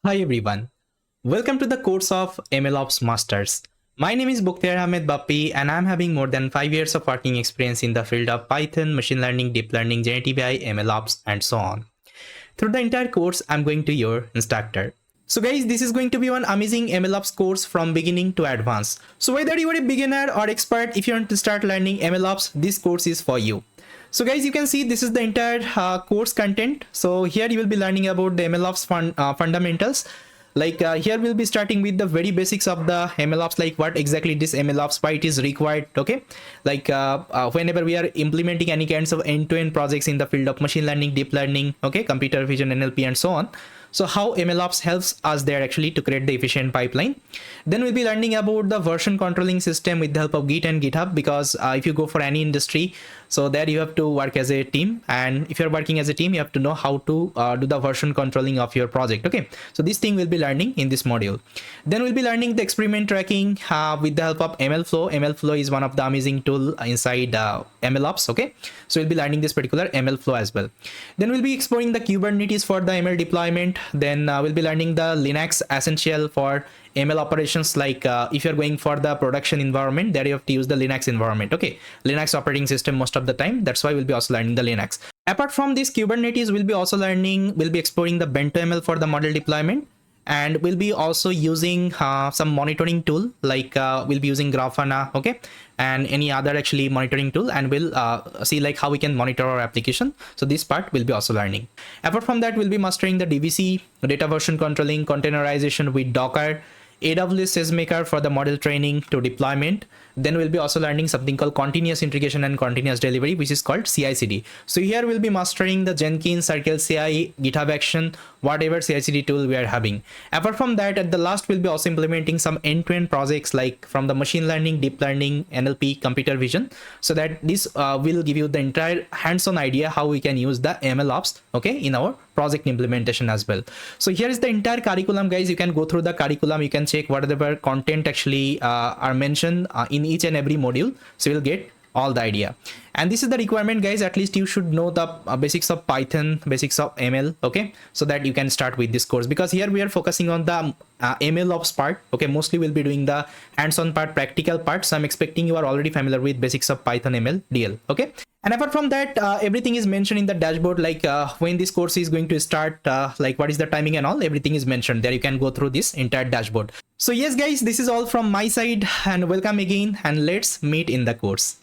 Hi everyone, welcome to the course of MLOps Masters. My name is Bukhtiyar Ahmed Bappi and I'm having more than 5 years of working experience in the field of Python, machine learning, deep learning, generative AI, MLOps and so on. Through the entire course, I'm going to your instructor. So guys, this is going to be one amazing MLOps course from beginning to advanced. So whether you are a beginner or expert, if you want to start learning MLOps, this course is for you. So guys, you can see this is the entire course content. So here you will be learning about the MLOps fundamentals. Here we'll be starting with the very basics of the MLOps, like what exactly this MLOps, why it is required. Okay, whenever we are implementing any kinds of end-to-end projects in the field of machine learning, deep learning, okay, computer vision, NLP and so on. So how MLOps helps us there actually to create the efficient pipeline. Then we'll be learning about the version controlling system with the help of Git and GitHub, because if you go for any industry, so there you have to work as a team, and if you're working as a team, you have to know how to do the version controlling of your project. Okay, so this thing we'll be learning in this module. Then we'll be learning the experiment tracking with the help of MLflow. MLflow is one of the amazing tool inside MLOps. Okay, so we'll be learning this particular MLflow as well. Then we'll be exploring the Kubernetes for the ML deployment. Then we'll be learning the Linux essential for ML operations, like if you're going for the production environment, there you have to use the Linux environment. Okay, Linux operating system most of the time, that's why we'll be also learning the Linux. Apart from this Kubernetes, we'll be exploring the BentoML for the model deployment, and we'll be also using some monitoring tool, like we'll be using Grafana, okay, and any other actually monitoring tool, and we'll see like how we can monitor our application. So this part we'll be also learning. Apart from that, we'll be mastering the DVC, data version controlling, containerization with Docker, AWS SageMaker for the model training to deployment. Then we'll be also learning something called continuous integration and continuous delivery, which is called CI/CD. So here we'll be mastering the Jenkins, Circle CI, GitHub Action, whatever CI/CD tool we are having. Apart from that, at the last, we'll be also implementing some end-to-end projects, like from the machine learning, deep learning, NLP, computer vision, so that this will give you the entire hands-on idea how we can use the MLOps, okay, in our project implementation as well. So here is the entire curriculum, guys. You can go through the curriculum, you can check whatever content actually are mentioned in each and every module, so you'll get all the idea. And this is the requirement, guys. At least you should know the basics of Python, basics of ML, okay, so that you can start with this course, because here we are focusing on the MLOps part. Okay, mostly we'll be doing the hands-on part, practical part, so I'm expecting you are already familiar with basics of Python, ML, DL. Okay, and apart from that, everything is mentioned in the dashboard, like when this course is going to start, like what is the timing and all, everything is mentioned there. You can go through this entire dashboard. So yes, guys, this is all from my side, and welcome again, and let's meet in the course.